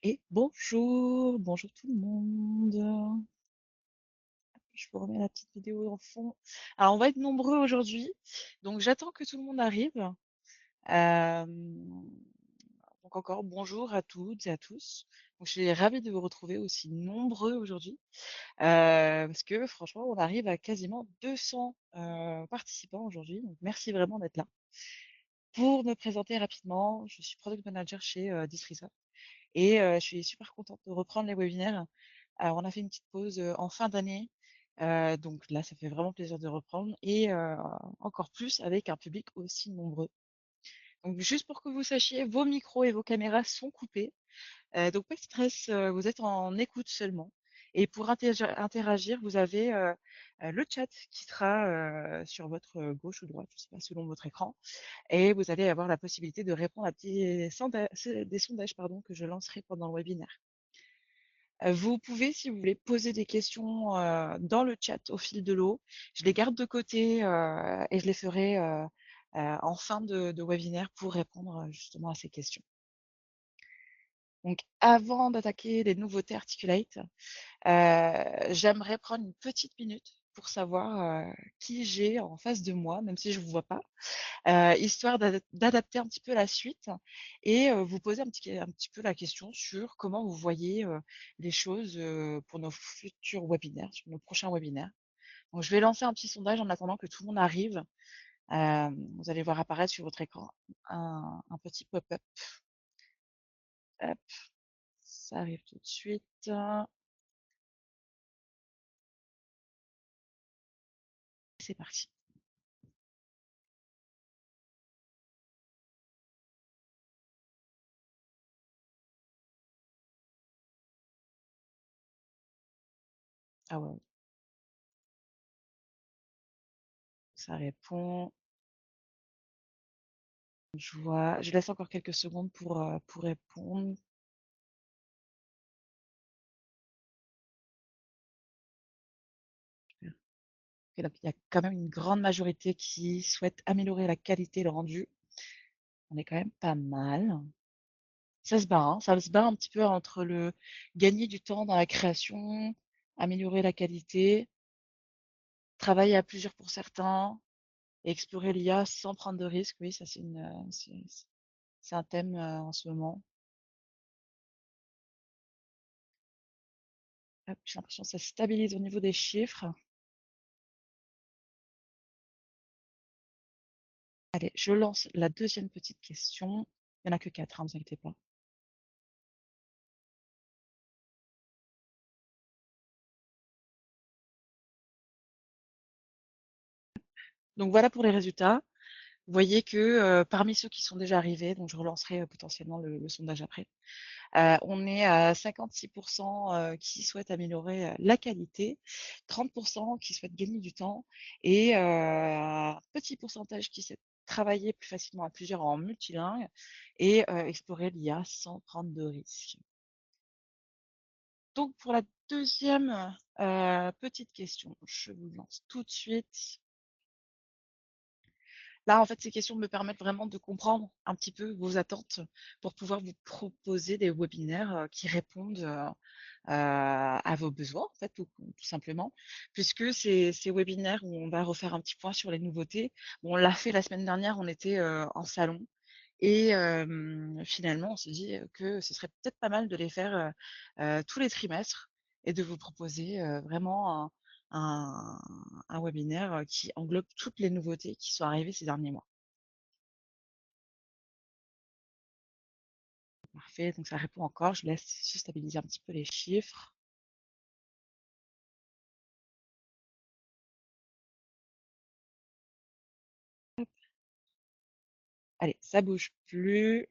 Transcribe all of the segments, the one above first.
Et bonjour, bonjour tout le monde. Je vous remets la petite vidéo en fond. Alors, on va être nombreux aujourd'hui, donc j'attends que tout le monde arrive. Euh, donc encore bonjour à toutes et à tous. Donc, je suis ravie de vous retrouver aussi nombreux aujourd'hui, parce que franchement, on arrive à quasiment 200 participants aujourd'hui. Donc, merci vraiment d'être là. Pour me présenter rapidement, je suis product manager chez Distrisa et je suis super contente de reprendre les webinaires. Alors, on a fait une petite pause en fin d'année. Donc là, ça fait vraiment plaisir de reprendre et encore plus avec un public aussi nombreux. Donc, juste pour que vous sachiez, vos micros et vos caméras sont coupés. Donc, pas de stress, vous êtes en écoute seulement. Et pour interagir, vous avez le chat qui sera sur votre gauche ou droite, je ne sais pas, selon votre écran. Et vous allez avoir la possibilité de répondre à des sondages pardon, que je lancerai pendant le webinaire. Vous pouvez, si vous voulez, poser des questions dans le chat au fil de l'eau. Je les garde de côté et je les ferai en fin de webinaire pour répondre justement à ces questions. Donc, avant d'attaquer les nouveautés Articulate, j'aimerais prendre une petite minute pour savoir qui j'ai en face de moi, même si je ne vous vois pas, histoire d'adapter un petit peu la suite et vous poser un petit peu la question sur comment vous voyez les choses pour nos futurs webinaires, sur nos prochains webinaires. Donc, je vais lancer un petit sondage en attendant que tout le monde arrive. Vous allez voir apparaître sur votre écran un petit pop-up. Hop, ça arrive tout de suite. C'est parti. Ah ouais, ça répond. Je laisse encore quelques secondes pour répondre. Et là, il y a quand même une grande majorité qui souhaite améliorer la qualité et le rendu. On est quand même pas mal. Ça se bat, hein, ça se bat un petit peu entre le gagner du temps dans la création, améliorer la qualité, travailler à plusieurs pour certains, et explorer l'IA sans prendre de risques. Oui, ça c'est un thème en ce moment. Hop, j'ai l'impression que ça se stabilise au niveau des chiffres. Allez, je lance la deuxième petite question. Il n'y en a que 4, hein, ne vous inquiétez pas. Donc voilà pour les résultats. Vous voyez que parmi ceux qui sont déjà arrivés, donc je relancerai potentiellement le sondage après, on est à 56% qui souhaitent améliorer la qualité, 30% qui souhaitent gagner du temps et un petit pourcentage qui souhaitent travailler plus facilement à plusieurs en multilingue et explorer l'IA sans prendre de risques. Donc pour la deuxième petite question, je vous lance tout de suite. Là, en fait, ces questions me permettent vraiment de comprendre un petit peu vos attentes pour pouvoir vous proposer des webinaires qui répondent à vos besoins, en fait, tout simplement. Puisque ces webinaires où on va refaire un petit point sur les nouveautés, bon, on l'a fait la semaine dernière, on était en salon. Et finalement, on se dit que ce serait peut-être pas mal de les faire tous les trimestres et de vous proposer vraiment un, un webinaire qui englobe toutes les nouveautés qui sont arrivées ces derniers mois. Parfait, donc ça répond encore. Je laisse juste stabiliser un petit peu les chiffres. Hop. Allez, ça bouge plus.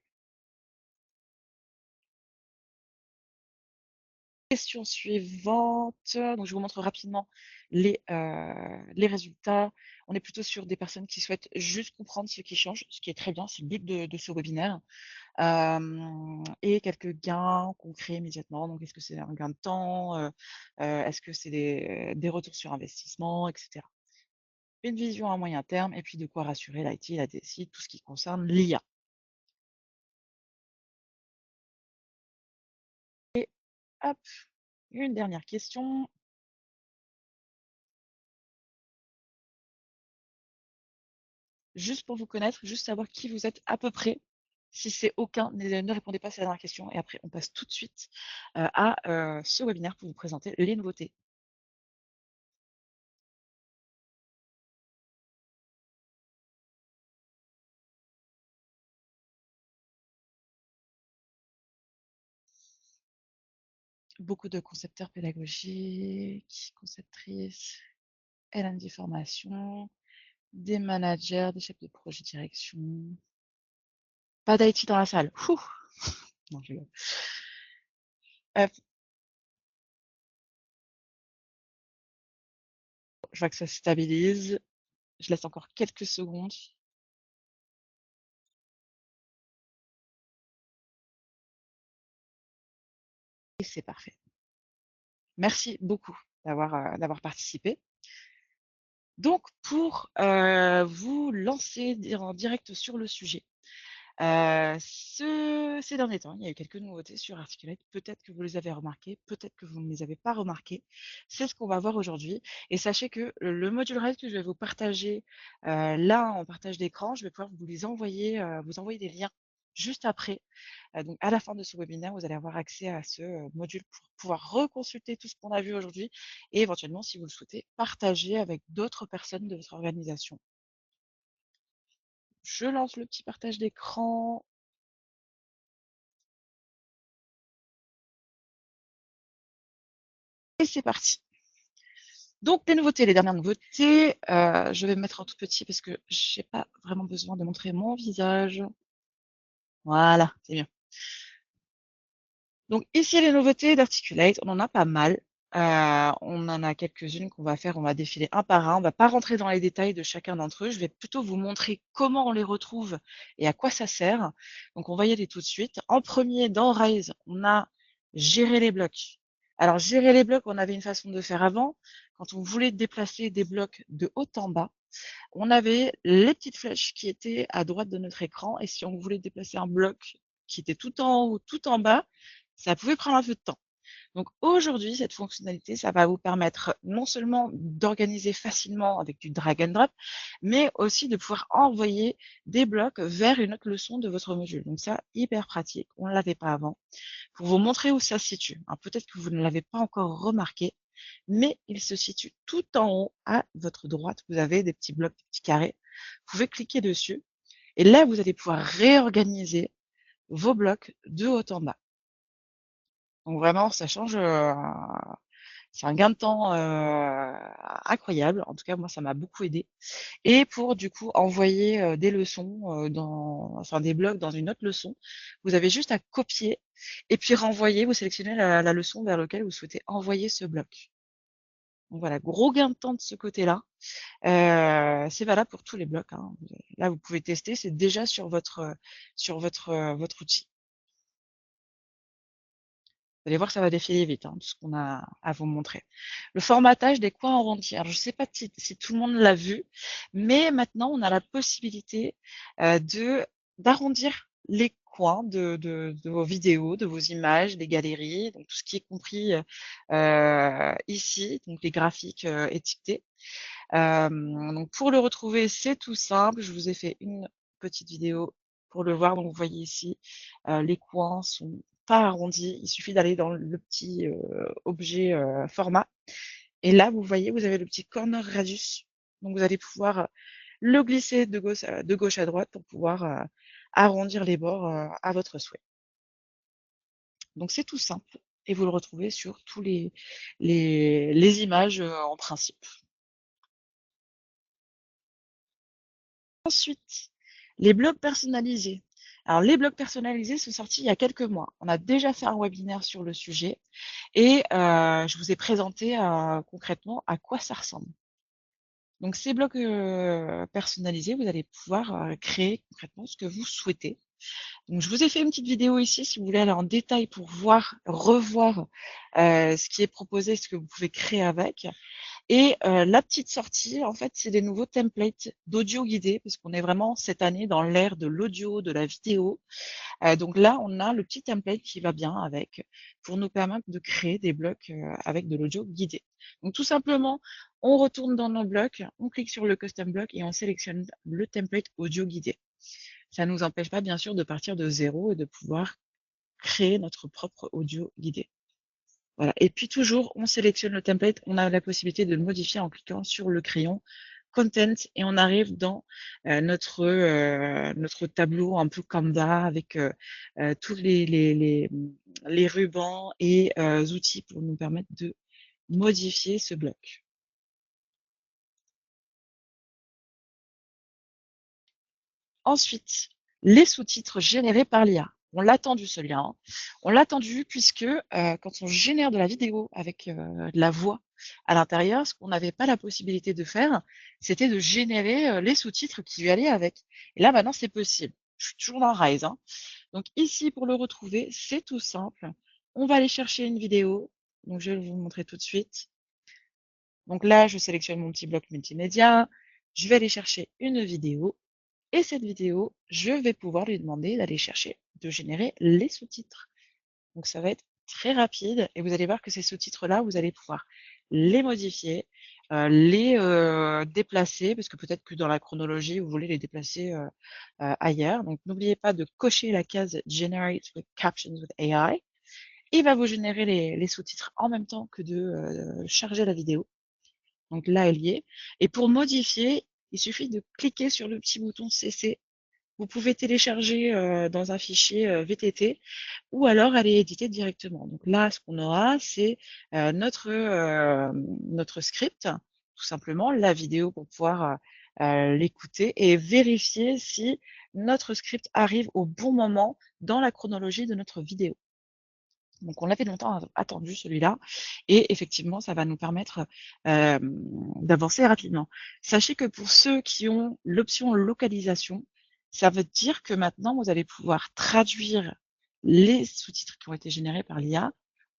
Question suivante. Donc, je vous montre rapidement les résultats. On est plutôt sur des personnes qui souhaitent juste comprendre ce qui change, ce qui est très bien, c'est le but de ce webinaire. Et quelques gains concrets immédiatement. Donc, est-ce que c'est un gain de temps? Est-ce que c'est des retours sur investissement, etc. une vision à moyen terme et puis de quoi rassurer l'IT, la DSI, tout ce qui concerne l'IA. Et hop, une dernière question. Juste pour vous connaître, juste savoir qui vous êtes à peu près. Si c'est aucun, ne répondez pas à cette dernière question et après on passe tout de suite à ce webinaire pour vous présenter les nouveautés. Beaucoup de concepteurs pédagogiques, conceptrices, L&D formation, des managers, des chefs de projet direction. Pas d'IT dans la salle. Ouh. Non, je rigole. Hop, je vois que ça se stabilise. Je laisse encore quelques secondes. Et c'est parfait. Merci beaucoup d'avoir participé. Donc, pour vous lancer en direct sur le sujet, ces derniers temps, il y a eu quelques nouveautés sur Articulate. Peut-être que vous les avez remarquées, peut-être que vous ne les avez pas remarquées. C'est ce qu'on va voir aujourd'hui. Et sachez que le module RAID que je vais vous partager là en partage d'écran, je vais pouvoir vous envoyer des liens juste après. Donc, à la fin de ce webinaire, vous allez avoir accès à ce module pour pouvoir reconsulter tout ce qu'on a vu aujourd'hui et éventuellement, si vous le souhaitez, partager avec d'autres personnes de votre organisation. Je lance le petit partage d'écran. Et c'est parti. Donc, les dernières nouveautés, je vais me mettre en tout petit parce que j'ai pas vraiment besoin de montrer mon visage. Voilà, c'est bien. Donc ici, les nouveautés d'Articulate, on en a pas mal. On en a quelques-unes qu'on va faire, on va défiler un par un. On va pas rentrer dans les détails de chacun d'entre eux. Je vais plutôt vous montrer comment on les retrouve et à quoi ça sert. Donc on va y aller tout de suite. En premier, dans Rise, on a gérer les blocs. Alors gérer les blocs, on avait une façon de faire avant. Quand on voulait déplacer des blocs de haut en bas, on avait les petites flèches qui étaient à droite de notre écran. Et si on voulait déplacer un bloc qui était tout en haut, tout en bas, ça pouvait prendre un peu de temps. Donc aujourd'hui, cette fonctionnalité, ça va vous permettre non seulement d'organiser facilement avec du drag and drop, mais aussi de pouvoir envoyer des blocs vers une autre leçon de votre module. Donc ça, hyper pratique. On ne l'avait pas avant. Pour vous montrer où ça se situe. Alors peut-être que vous ne l'avez pas encore remarqué, mais il se situe tout en haut à votre droite. Vous avez des petits blocs, des petits carrés. Vous pouvez cliquer dessus. Et là, vous allez pouvoir réorganiser vos blocs de haut en bas. Donc vraiment, ça change, c'est un gain de temps incroyable. En tout cas, moi, ça m'a beaucoup aidé. Et pour du coup envoyer des leçons enfin des blocs dans une autre leçon, vous avez juste à copier et puis renvoyer. Vous sélectionnez la leçon vers laquelle vous souhaitez envoyer ce bloc. Donc voilà, gros gain de temps de ce côté-là. C'est valable pour tous les blocs, hein. Là, vous pouvez tester. C'est déjà sur votre outil. Vous allez voir, ça va défiler vite, hein, tout ce qu'on a à vous montrer. Le formatage des coins arrondis. Alors, je ne sais pas si tout le monde l'a vu, mais maintenant, on a la possibilité d'arrondir les coins de vos vidéos, de vos images, des galeries, donc tout ce qui est compris ici, donc les graphiques étiquetés. Donc, pour le retrouver, c'est tout simple. Je vous ai fait une petite vidéo pour le voir. Donc, vous voyez ici, les coins sont pas arrondis. Il suffit d'aller dans le petit objet format. Et là, vous voyez, vous avez le petit corner radius. Donc, vous allez pouvoir le glisser de gauche à droite pour pouvoir arrondir les bords à votre souhait. Donc, c'est tout simple. Et vous le retrouvez sur tous les images en principe. Ensuite, les blogs personnalisés. Alors, les blogs personnalisés sont sortis il y a quelques mois. On a déjà fait un webinaire sur le sujet et je vous ai présenté concrètement à quoi ça ressemble. Donc, ces blogs personnalisés, vous allez pouvoir créer concrètement ce que vous souhaitez. Donc, je vous ai fait une petite vidéo ici si vous voulez aller en détail pour revoir ce qui est proposé, ce que vous pouvez créer avec. Et la petite sortie, en fait, c'est des nouveaux templates d'audio guidé, parce qu'on est vraiment cette année dans l'ère de l'audio, de la vidéo. Donc là, on a le petit template qui va bien avec, pour nous permettre de créer des blocs avec de l'audio guidé. Donc tout simplement, on retourne dans nos blocs, on clique sur le custom block et on sélectionne le template audio guidé. Ça ne nous empêche pas, bien sûr, de partir de zéro et de pouvoir créer notre propre audio guidé. Voilà. Et puis toujours, on sélectionne le template, on a la possibilité de le modifier en cliquant sur le crayon content et on arrive dans notre tableau un peu Canva avec tous les rubans et outils pour nous permettre de modifier ce bloc. Ensuite, les sous-titres générés par l'IA. On l'a attendu celui-là, hein. On l'a attendu puisque quand on génère de la vidéo avec de la voix à l'intérieur, ce qu'on n'avait pas la possibilité de faire, c'était de générer les sous-titres qui allaient avec. Et là, maintenant, c'est possible. Je suis toujours dans Rise, hein. Donc ici, pour le retrouver, c'est tout simple. On va aller chercher une vidéo. Donc je vais vous montrer tout de suite. Donc là, je sélectionne mon petit bloc multimédia. Je vais aller chercher une vidéo. Et cette vidéo, je vais pouvoir lui demander d'aller chercher, de générer les sous-titres. Donc ça va être très rapide et vous allez voir que ces sous-titres-là, vous allez pouvoir les modifier, les déplacer, parce que peut-être que dans la chronologie, vous voulez les déplacer ailleurs. Donc n'oubliez pas de cocher la case Generate with Captions with AI. Il va vous générer les sous-titres en même temps que de charger la vidéo. Donc là, elle y est. Et pour modifier, il suffit de cliquer sur le petit bouton CC. Vous pouvez télécharger dans un fichier VTT ou alors aller éditer directement. Donc là, ce qu'on aura, c'est notre script, tout simplement, la vidéo pour pouvoir l'écouter et vérifier si notre script arrive au bon moment dans la chronologie de notre vidéo. Donc on l'avait longtemps attendu celui-là et effectivement ça va nous permettre d'avancer rapidement. Sachez que pour ceux qui ont l'option localisation, ça veut dire que maintenant vous allez pouvoir traduire les sous-titres qui ont été générés par l'IA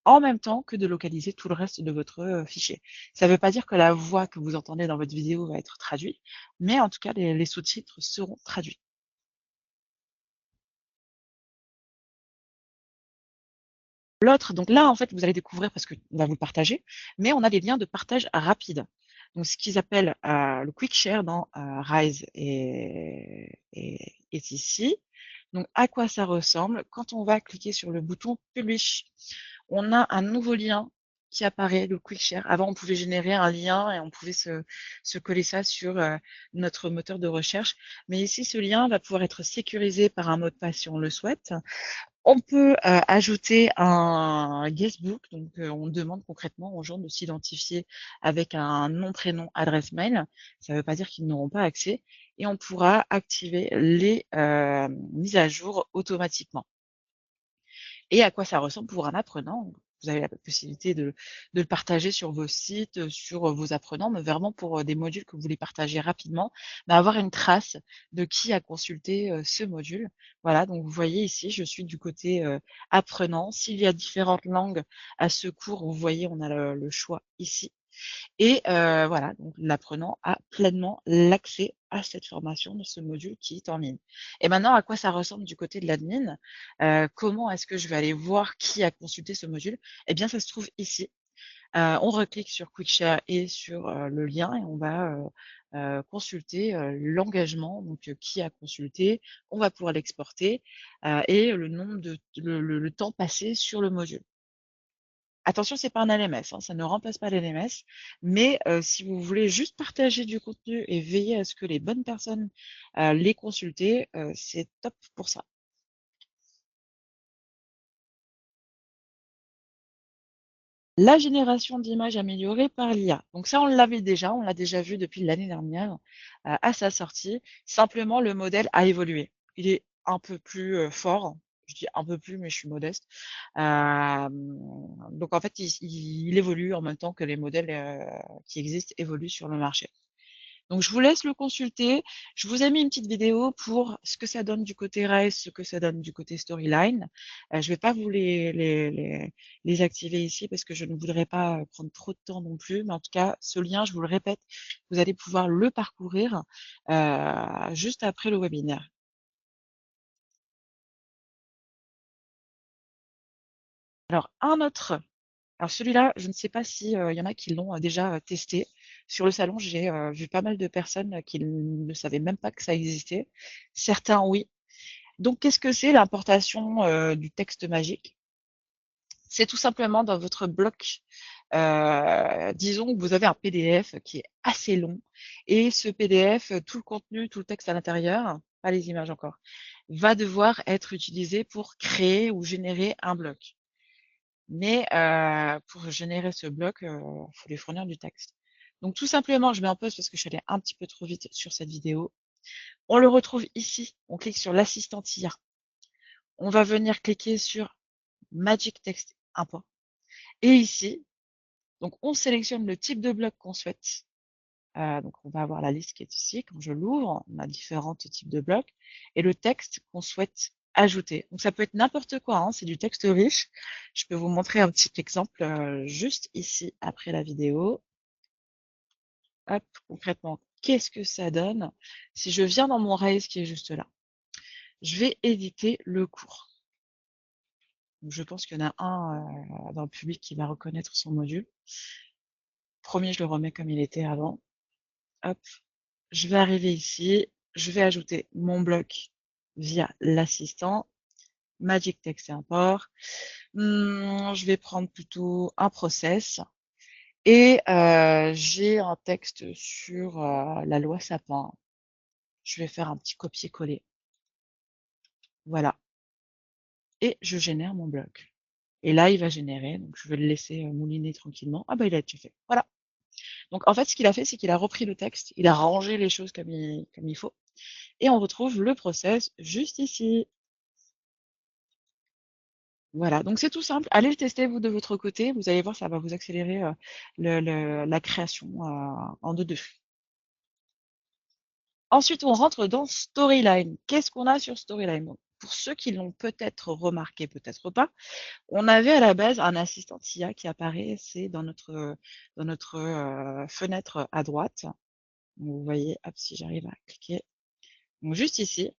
en même temps que de localiser tout le reste de votre fichier. Ça ne veut pas dire que la voix que vous entendez dans votre vidéo va être traduite, mais en tout cas les sous-titres seront traduits. L'autre, donc là, en fait, vous allez découvrir parce qu'on va vous le partager, mais on a des liens de partage rapide. Donc, ce qu'ils appellent le quick share dans Rise est ici. Donc, à quoi ça ressemble? Quand on va cliquer sur le bouton Publish, on a un nouveau lien qui apparaît, le quick share. Avant, on pouvait générer un lien et on pouvait se coller ça sur notre moteur de recherche. Mais ici, ce lien va pouvoir être sécurisé par un mot de passe si on le souhaite. On peut ajouter un guestbook, donc on demande concrètement aux gens de s'identifier avec un nom, prénom, adresse mail. Ça ne veut pas dire qu'ils n'auront pas accès et on pourra activer les mises à jour automatiquement. Et à quoi ça ressemble pour un apprenant? Vous avez la possibilité de le partager sur vos sites, sur vos apprenants, mais vraiment pour des modules que vous voulez partager rapidement, mais avoir une trace de qui a consulté ce module. Voilà, donc vous voyez ici, je suis du côté apprenant. S'il y a différentes langues à ce cours, vous voyez, on a le choix ici. Et voilà, donc l'apprenant a pleinement l'accès à cette formation de ce module qui est en ligne. Et maintenant, à quoi ça ressemble du côté de l'admin? Comment est-ce que je vais aller voir qui a consulté ce module? Eh bien, ça se trouve ici. On reclique sur Quickshare et sur le lien et on va consulter l'engagement, donc qui a consulté. On va pouvoir l'exporter et le nombre de le temps passé sur le module. Attention, c'est pas un LMS, hein, ça ne remplace pas l'LMS, mais si vous voulez juste partager du contenu et veiller à ce que les bonnes personnes les consultent, c'est top pour ça. La génération d'images améliorée par l'IA. Donc ça, on l'a déjà vu depuis l'année dernière à sa sortie. Simplement, le modèle a évolué. Il est un peu plus fort. Je dis un peu plus, mais je suis modeste. Donc en fait, il évolue en même temps que les modèles qui existent évoluent sur le marché. Donc, je vous laisse le consulter. Je vous ai mis une petite vidéo pour ce que ça donne du côté Rise, ce que ça donne du côté Storyline. Je vais pas vous les activer ici parce que je ne voudrais pas prendre trop de temps non plus. Mais en tout cas, ce lien, je vous le répète, vous allez pouvoir le parcourir juste après le webinaire. Alors, alors celui-là, je ne sais pas si il y en a qui l'ont déjà testé. Sur le salon, j'ai vu pas mal de personnes qui ne savaient même pas que ça existait. Certains, oui. Donc, qu'est-ce que c'est l'importation du texte magique? C'est tout simplement dans votre bloc, disons que vous avez un PDF qui est assez long et ce PDF, tout le contenu, tout le texte à l'intérieur, pas les images encore, va devoir être utilisé pour créer ou générer un bloc. Mais pour générer ce bloc, il faut lui fournir du texte. Donc tout simplement, je mets en pause parce que je suis allée un petit peu trop vite sur cette vidéo. On le retrouve ici. On clique sur l'assistant IA. On va venir cliquer sur Magic Text Import. Et ici, donc on sélectionne le type de bloc qu'on souhaite. Donc on va avoir la liste qui est ici. Quand je l'ouvre, on a différents types de blocs et le texte qu'on souhaite ajouter. Donc ça peut être n'importe quoi, hein, c'est du texte riche. Je peux vous montrer un petit exemple juste ici après la vidéo. Hop, concrètement, qu'est-ce que ça donne? Si je viens dans mon Rails qui est juste là, je vais éditer le cours. Donc, je pense qu'il y en a un dans le public qui va reconnaître son module. Premier, je le remets comme il était avant. Hop, je vais arriver ici, je vais ajouter mon bloc via l'assistant, Magic Text Import. Je vais prendre plutôt un process et j'ai un texte sur la loi Sapin. Je vais faire un petit copier-coller. Voilà. Et je génère mon bloc. Et là, il va générer, donc je vais le laisser mouliner tranquillement. Ah bah il a été fait. Voilà. Donc en fait, ce qu'il a fait, c'est qu'il a repris le texte, il a rangé les choses comme il faut. Et on retrouve le process juste ici. Voilà, donc c'est tout simple. Allez le tester vous de votre côté. Vous allez voir, ça va vous accélérer la création en deux. Ensuite, on rentre dans Storyline. Qu'est-ce qu'on a sur Storyline? Donc, pour ceux qui l'ont peut-être remarqué, peut-être pas, on avait à la base un assistant IA qui apparaît, c'est dans notre fenêtre à droite. Donc, vous voyez, hop, si j'arrive à cliquer, donc juste ici.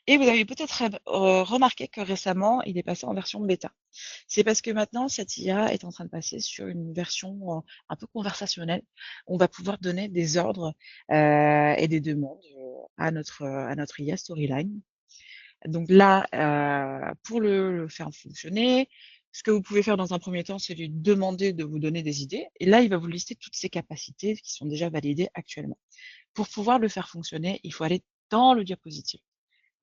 Et vous avez peut-être remarqué que récemment, il est passé en version bêta. C'est parce que maintenant, cette IA est en train de passer sur une version un peu conversationnelle. On va pouvoir donner des ordres et des demandes à notre IA Storyline. Donc là, pour le faire fonctionner, ce que vous pouvez faire dans un premier temps, c'est lui demander de vous donner des idées. Et là, il va vous lister toutes ses capacités qui sont déjà validées actuellement. Pour pouvoir le faire fonctionner, il faut aller dans le diapositive.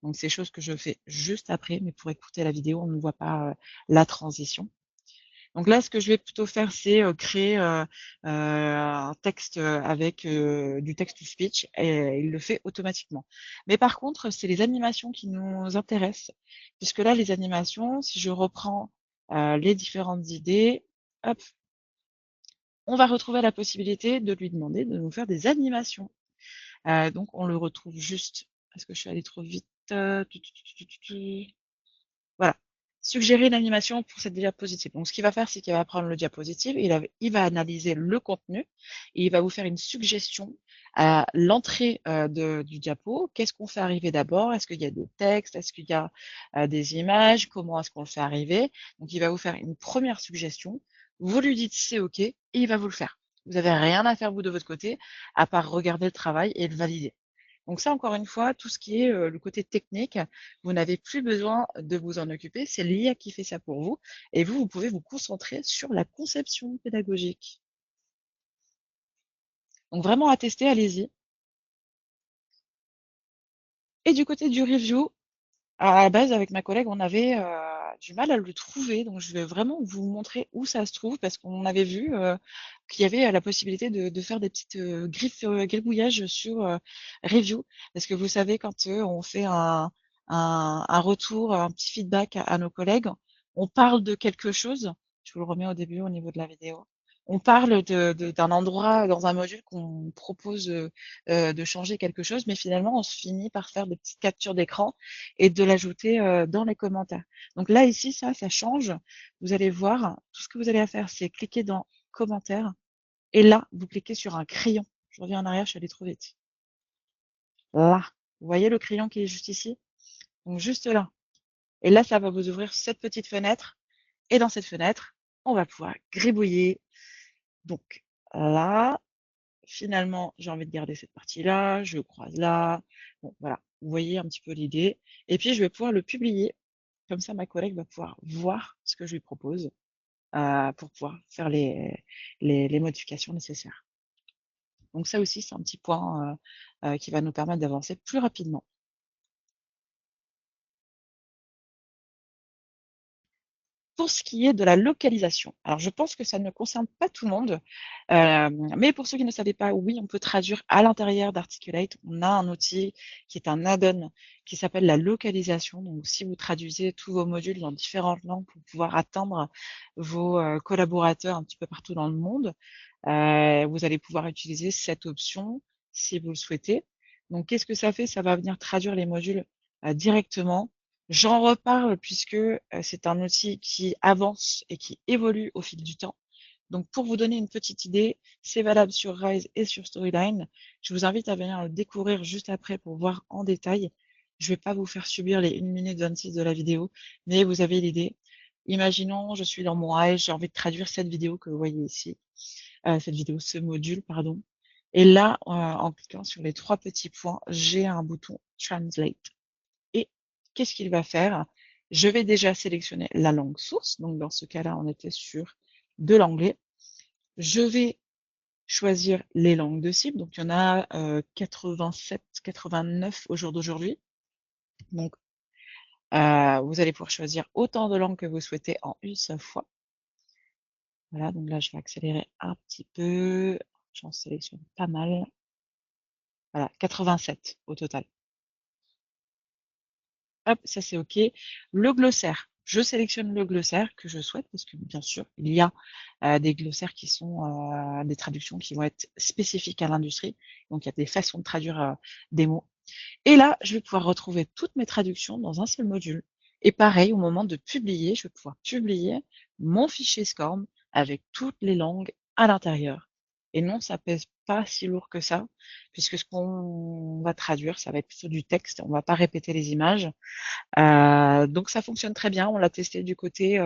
Donc, c'est chose que je fais juste après, mais pour écouter la vidéo, on ne voit pas la transition. Donc là, ce que je vais plutôt faire, c'est créer un texte avec du text-to-speech et il le fait automatiquement. Mais par contre, c'est les animations qui nous intéressent, puisque là, les animations, si je reprends les différentes idées, hop, on va retrouver la possibilité de lui demander de nous faire des animations. Donc, on le retrouve juste. Est-ce que je suis allée trop vite? Voilà. Suggérer une animation pour cette diapositive. Donc, ce qu'il va faire, c'est qu'il va prendre le diapositive, il va analyser le contenu et il va vous faire une suggestion à l'entrée du diapo. Qu'est-ce qu'on fait arriver d'abord? Est-ce qu'il y a des textes? Est-ce qu'il y a des images? Comment est-ce qu'on le fait arriver? Donc, il va vous faire une première suggestion. Vous lui dites c'est OK et il va vous le faire. Vous n'avez rien à faire vous de votre côté, à part regarder le travail et le valider. Donc ça, encore une fois, tout ce qui est le côté technique, vous n'avez plus besoin de vous en occuper, c'est l'IA qui fait ça pour vous. Et vous, vous pouvez vous concentrer sur la conception pédagogique. Donc vraiment à tester, allez-y. Et du côté du review, à la base, avec ma collègue, on avait du mal à le trouver. Donc je vais vraiment vous montrer où ça se trouve parce qu'on avait vu qu'il y avait la possibilité de faire des petites gribouillages sur review. Parce que vous savez, quand on fait un retour, un petit feedback à nos collègues, on parle de quelque chose. Je vous le remets au début au niveau de la vidéo. On parle d'un endroit dans un module qu'on propose de changer quelque chose, mais finalement, on se finit par faire des petites captures d'écran et de l'ajouter dans les commentaires. Donc là, ici, ça change. Vous allez voir, tout ce que vous avez à faire, c'est cliquer dans commentaires. Et là, vous cliquez sur un crayon. Je reviens en arrière, je suis allée trop vite. Là, vous voyez le crayon qui est juste ici? Donc juste là. Et là, ça va vous ouvrir cette petite fenêtre. Et dans cette fenêtre, on va pouvoir gribouiller. Donc là, finalement, j'ai envie de garder cette partie-là, je croise là. Bon, voilà, vous voyez un petit peu l'idée. Et puis, je vais pouvoir le publier. Comme ça, ma collègue va pouvoir voir ce que je lui propose pour pouvoir faire les modifications nécessaires. Donc ça aussi, c'est un petit point qui va nous permettre d'avancer plus rapidement. Pour ce qui est de la localisation, alors je pense que ça ne concerne pas tout le monde, mais pour ceux qui ne savaient pas, oui, on peut traduire à l'intérieur d'Articulate. On a un outil qui est un add-on qui s'appelle la localisation. Donc, si vous traduisez tous vos modules dans différentes langues pour pouvoir atteindre vos collaborateurs un petit peu partout dans le monde, vous allez pouvoir utiliser cette option si vous le souhaitez. Donc, qu'est-ce que ça fait? Ça va venir traduire les modules directement. J'en reparle puisque c'est un outil qui avance et qui évolue au fil du temps. Donc, pour vous donner une petite idée, c'est valable sur Rise et sur Storyline. Je vous invite à venir le découvrir juste après pour voir en détail. Je ne vais pas vous faire subir les 1 minute 26 de la vidéo, mais vous avez l'idée. Imaginons, je suis dans mon Rise, j'ai envie de traduire cette vidéo que vous voyez ici, ce module, pardon. Et là, en cliquant sur les 3 petits points, j'ai un bouton Translate. Et qu'est-ce qu'il va faire? Je vais déjà sélectionner la langue source. Donc, dans ce cas-là, on était sur de l'anglais. Je vais choisir les langues de cible. Donc, il y en a 87, 89 au jour d'aujourd'hui. Donc, vous allez pouvoir choisir autant de langues que vous souhaitez en une seule fois. Voilà, donc là, je vais accélérer un petit peu. J'en sélectionne pas mal. Voilà, 87 au total. Hop, ça c'est OK. Le glossaire, je sélectionne le glossaire que je souhaite parce que bien sûr, il y a des glossaires qui sont des traductions qui vont être spécifiques à l'industrie. Donc il y a des façons de traduire des mots. Et là, je vais pouvoir retrouver toutes mes traductions dans un seul module. Et pareil, au moment de publier, je vais pouvoir publier mon fichier SCORM avec toutes les langues à l'intérieur. Et non, ça pèse pas si lourd que ça, puisque ce qu'on va traduire, ça va être plutôt du texte. On va pas répéter les images. Donc ça fonctionne très bien. On l'a testé du côté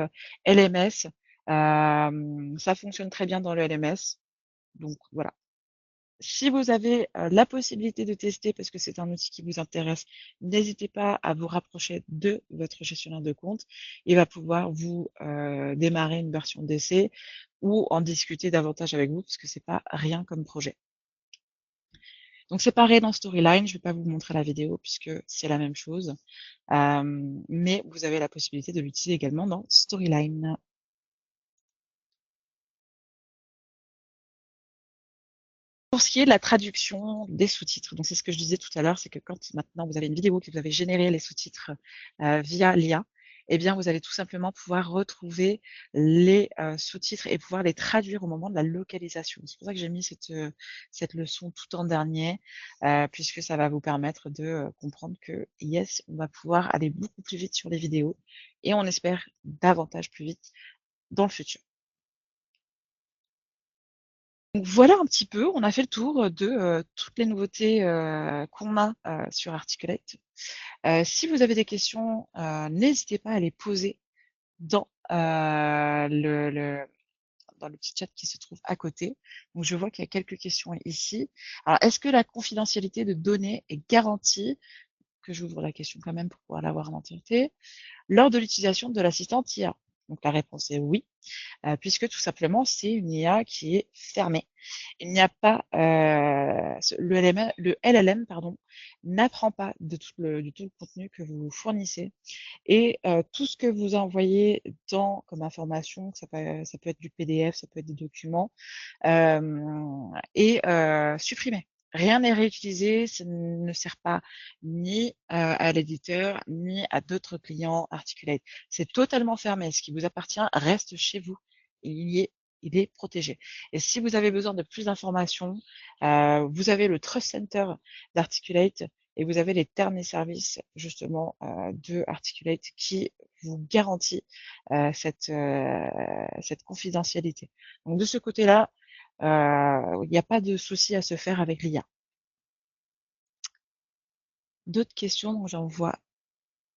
LMS. Ça fonctionne très bien dans le LMS. Donc voilà. Si vous avez la possibilité de tester parce que c'est un outil qui vous intéresse, n'hésitez pas à vous rapprocher de votre gestionnaire de compte. Il va pouvoir vous démarrer une version d'essai ou en discuter davantage avec vous parce que c'est pas rien comme projet. Donc c'est pareil dans Storyline, je ne vais pas vous montrer la vidéo puisque c'est la même chose, mais vous avez la possibilité de l'utiliser également dans Storyline. Pour ce qui est de la traduction des sous-titres, donc c'est ce que je disais tout à l'heure, c'est que quand maintenant vous avez une vidéo que vous avez généré les sous-titres via l'IA, eh bien vous allez tout simplement pouvoir retrouver les sous-titres et pouvoir les traduire au moment de la localisation. C'est pour ça que j'ai mis cette leçon tout en dernier, puisque ça va vous permettre de comprendre que yes, on va pouvoir aller beaucoup plus vite sur les vidéos et on espère davantage plus vite dans le futur. Donc voilà un petit peu, on a fait le tour de toutes les nouveautés qu'on a sur Articulate. Si vous avez des questions, n'hésitez pas à les poser dans dans le petit chat qui se trouve à côté. Donc je vois qu'il y a quelques questions ici. Alors, est-ce que la confidentialité de données est garantie? Que j'ouvre la question quand même pour pouvoir l'avoir en entièreté. Lors de l'utilisation de l'assistante IA. Donc la réponse est oui, puisque tout simplement c'est une IA qui est fermée. Il n'y a pas le LLM pardon n'apprend pas de du tout le contenu que vous fournissez et tout ce que vous envoyez comme information, ça peut être du PDF, ça peut être des documents, est supprimé. Rien n'est réutilisé, ça ne sert pas ni à l'éditeur, ni à d'autres clients Articulate. C'est totalement fermé. Ce qui vous appartient reste chez vous. Il il est protégé. Et si vous avez besoin de plus d'informations, vous avez le Trust Center d'Articulate et vous avez les termes et services justement de Articulate qui vous garantit cette confidentialité. Donc de ce côté-là, il n'y a pas de souci à se faire avec l'IA. D'autres questions dont j'en vois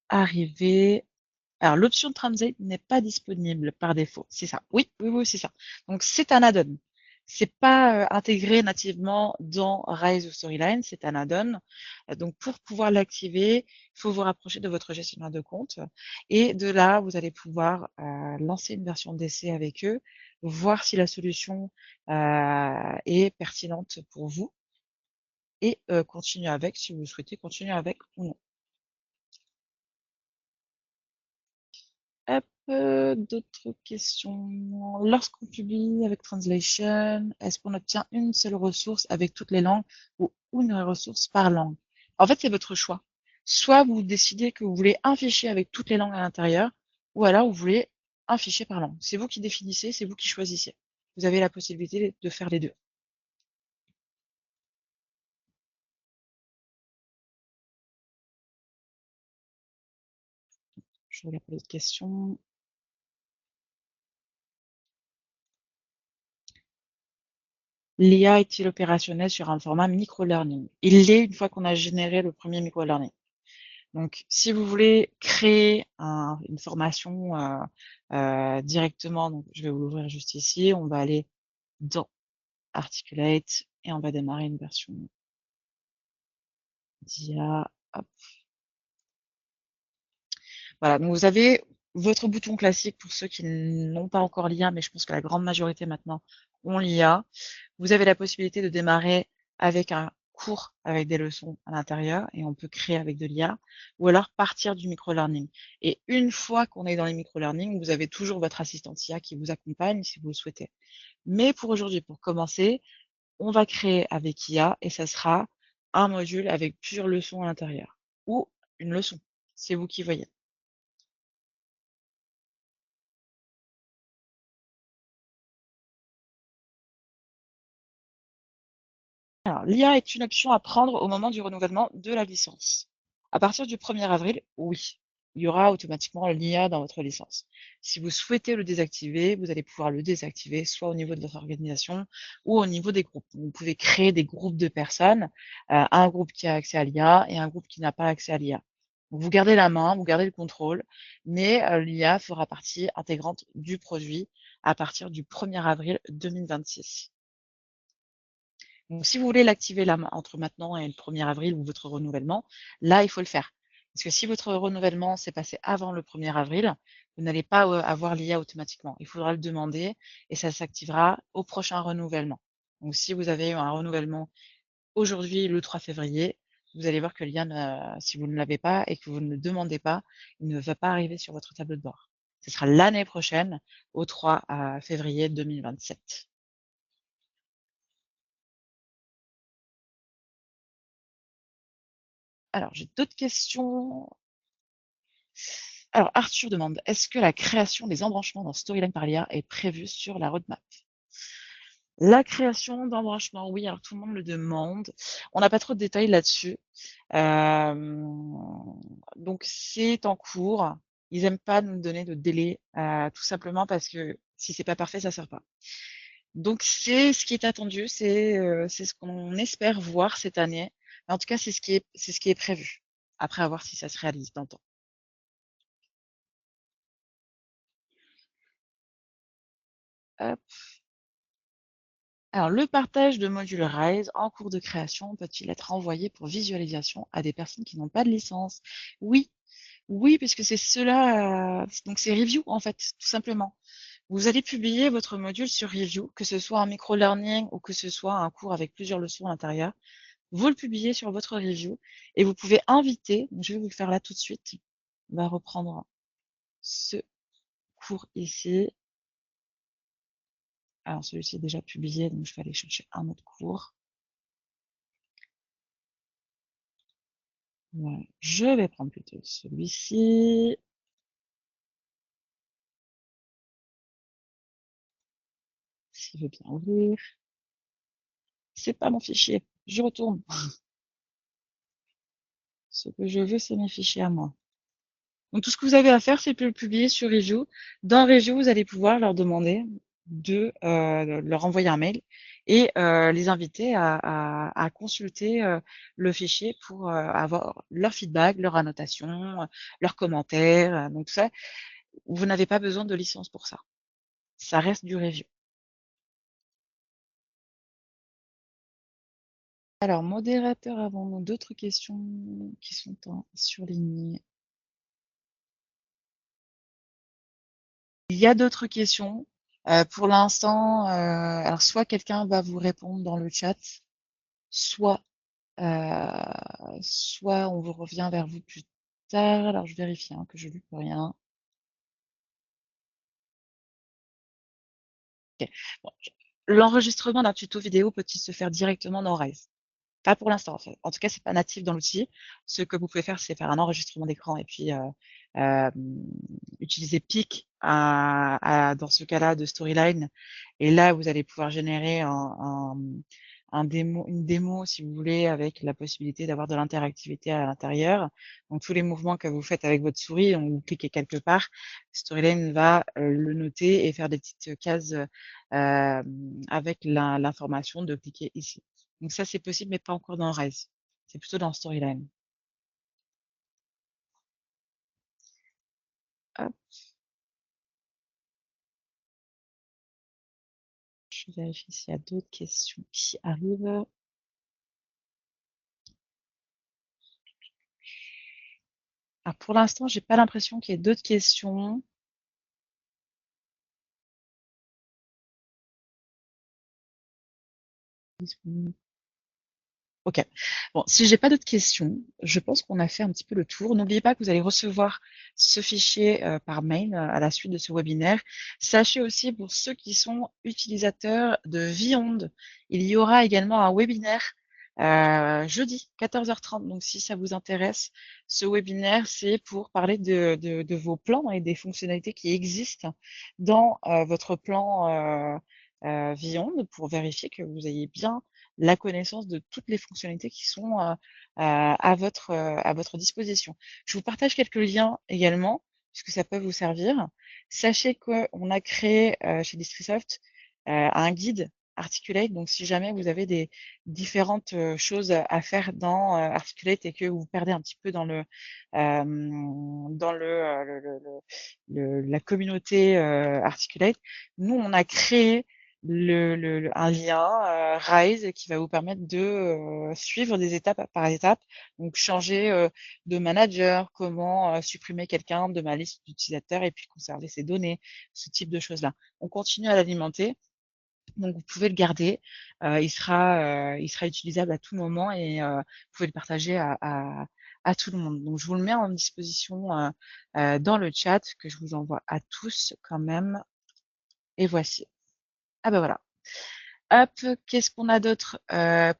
arriver. Alors, l'option Translate n'est pas disponible par défaut. C'est ça. Oui, oui, oui, c'est ça. Donc, c'est un add-on. C'est pas intégré nativement dans Rise of Storyline, c'est un add-on. Donc, pour pouvoir l'activer, il faut vous rapprocher de votre gestionnaire de compte. Et de là, vous allez pouvoir lancer une version d'essai avec eux, voir si la solution est pertinente pour vous et continuer avec si vous souhaitez continuer avec ou non. Hop, d'autres questions. Lorsqu'on publie avec Translation, est-ce qu'on obtient une seule ressource avec toutes les langues ou une ressource par langue? En fait, c'est votre choix. Soit vous décidez que vous voulez un fichier avec toutes les langues à l'intérieur, ou alors vous voulez un fichier par langue. C'est vous qui définissez, c'est vous qui choisissez. Vous avez la possibilité de faire les deux. Je regarde pour d'autres questions. L'IA est-il opérationnel sur un format micro-learning? Il l'est une fois qu'on a généré le premier micro-learning. Donc, si vous voulez créer une formation directement, donc je vais vous l'ouvrir juste ici, on va aller dans Articulate et on va démarrer une version d'IA. Hop. Voilà, donc vous avez votre bouton classique pour ceux qui n'ont pas encore l'IA, mais je pense que la grande majorité maintenant ont l'IA. Vous avez la possibilité de démarrer avec un cours avec des leçons à l'intérieur et on peut créer avec de l'IA ou alors partir du micro-learning. Et une fois qu'on est dans les micro-learning, vous avez toujours votre assistante IA qui vous accompagne si vous le souhaitez. Mais pour aujourd'hui, pour commencer, on va créer avec IA et ça sera un module avec plusieurs leçons à l'intérieur ou une leçon. C'est vous qui voyez. Alors, l'IA est une option à prendre au moment du renouvellement de la licence. À partir du 1er avril, oui, il y aura automatiquement l'IA dans votre licence. Si vous souhaitez le désactiver, vous allez pouvoir le désactiver soit au niveau de votre organisation ou au niveau des groupes. Vous pouvez créer des groupes de personnes, un groupe qui a accès à l'IA et un groupe qui n'a pas accès à l'IA. Vous gardez la main, vous gardez le contrôle, mais l'IA fera partie intégrante du produit à partir du 1er avril 2026. Donc, si vous voulez l'activer là, entre maintenant et le 1er avril ou votre renouvellement, là, il faut le faire. Parce que si votre renouvellement s'est passé avant le 1er avril, vous n'allez pas avoir l'IA automatiquement. Il faudra le demander et ça s'activera au prochain renouvellement. Donc, si vous avez un renouvellement aujourd'hui, le 3 février, vous allez voir que l'IA, si vous ne l'avez pas et que vous ne le demandez pas, il ne va pas arriver sur votre tableau de bord. Ce sera l'année prochaine, au 3 février 2027. Alors, j'ai d'autres questions. Alors, Arthur demande, est-ce que la création des embranchements dans Storyline par l'IA est prévue sur la roadmap? La création d'embranchements, oui, alors tout le monde le demande. On n'a pas trop de détails là-dessus. Donc, c'est en cours. Ils n'aiment pas nous donner de délai, tout simplement parce que si c'est pas parfait, ça sert pas. Donc, c'est ce qui est attendu, c'est ce qu'on espère voir cette année. En tout cas, c'est ce qui est prévu. Après, à voir si ça se réalise dans le temps. Hop. Alors, le partage de modules RISE en cours de création peut-il être envoyé pour visualisation à des personnes qui n'ont pas de licence? Oui, oui, puisque c'est cela, donc c'est Review en fait, tout simplement. Vous allez publier votre module sur Review, que ce soit un micro-learning ou que ce soit un cours avec plusieurs leçons à l'intérieur. Vous le publiez sur votre Review et vous pouvez inviter, donc je vais vous le faire là tout de suite. On va reprendre ce cours ici. Alors, celui-ci est déjà publié, donc je vais aller chercher un autre cours. Voilà. Je vais prendre plutôt celui-ci. S'il veut bien ouvrir. C'est pas mon fichier. Je retourne. Ce que je veux, c'est mes fichiers à moi. Donc tout ce que vous avez à faire, c'est de le publier sur Review. Dans Review, vous allez pouvoir leur demander de leur envoyer un mail et les inviter à consulter le fichier pour avoir leur feedback, leur annotation, leurs commentaires. Donc tout ça, vous n'avez pas besoin de licence pour ça. Ça reste du Review. Alors, modérateur, avons-nous d'autres questions qui sont surlignées? Il y a d'autres questions. Pour l'instant, alors soit quelqu'un va vous répondre dans le chat, soit, soit on vous revient vers vous plus tard. Alors, je vérifie hein, que je ne loupe rien. Ok. Bon, l'enregistrement d'un tuto vidéo peut-il se faire directement dans Rise? Pas pour l'instant, en fait. En tout cas, c'est pas natif dans l'outil. Ce que vous pouvez faire, c'est faire un enregistrement d'écran et puis euh, utiliser Pic dans ce cas-là de Storyline. Et là, vous allez pouvoir générer une démo, si vous voulez, avec la possibilité d'avoir de l'interactivité à l'intérieur. Donc, tous les mouvements que vous faites avec votre souris, donc vous cliquez quelque part, Storyline va le noter et faire des petites cases avec l'information de cliquer ici. Donc ça, c'est possible, mais pas encore dans Rise. C'est plutôt dans Storyline. Hop, je vérifie s'il y a d'autres questions qui arrivent. Ah, pour l'instant, j'ai pas l'impression qu'il y ait d'autres questions. Ok. Bon, si j'ai pas d'autres questions, je pense qu'on a fait un petit peu le tour. N'oubliez pas que vous allez recevoir ce fichier par mail à la suite de ce webinaire. Sachez aussi pour ceux qui sont utilisateurs de Viond, il y aura également un webinaire jeudi 14h30. Donc si ça vous intéresse, ce webinaire, c'est pour parler de vos plans et des fonctionnalités qui existent dans votre plan Viond pour vérifier que vous ayez bien la connaissance de toutes les fonctionnalités qui sont à votre disposition. Je vous partage quelques liens également, puisque ça peut vous servir. Sachez qu'on a créé chez Distrisoft un guide Articulate. Donc, si jamais vous avez des différentes choses à faire dans Articulate et que vous perdez un petit peu dans la communauté Articulate, nous, on a créé un lien Rise qui va vous permettre de suivre des étapes par étape, donc changer de manager, comment supprimer quelqu'un de ma liste d'utilisateurs et puis conserver ses données, ce type de choses-là. On continue à l'alimenter, donc vous pouvez le garder, il sera utilisable à tout moment et vous pouvez le partager à tout le monde. Donc je vous le mets en disposition dans le chat que je vous envoie à tous quand même. Et voici. Ah ben voilà. Hop, qu'est-ce qu'on a d'autre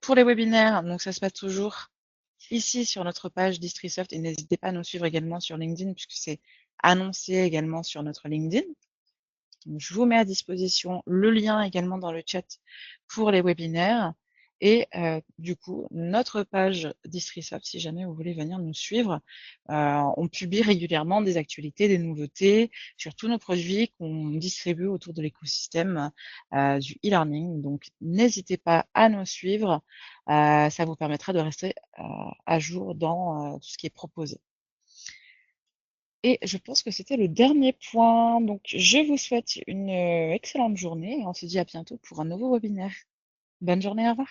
pour les webinaires? Donc ça se passe toujours ici sur notre page Distrisoft et n'hésitez pas à nous suivre également sur LinkedIn puisque c'est annoncé également sur notre LinkedIn. Donc, je vous mets à disposition le lien également dans le chat pour les webinaires et du coup notre page Distrisoft si jamais vous voulez venir nous suivre. On publie régulièrement des actualités, des nouveautés sur tous nos produits qu'on distribue autour de l'écosystème du e-learning. Donc n'hésitez pas à nous suivre, ça vous permettra de rester à jour dans tout ce qui est proposé. Et je pense que c'était le dernier point. Donc, je vous souhaite une excellente journée et on se dit à bientôt pour un nouveau webinaire. Bonne journée, au revoir.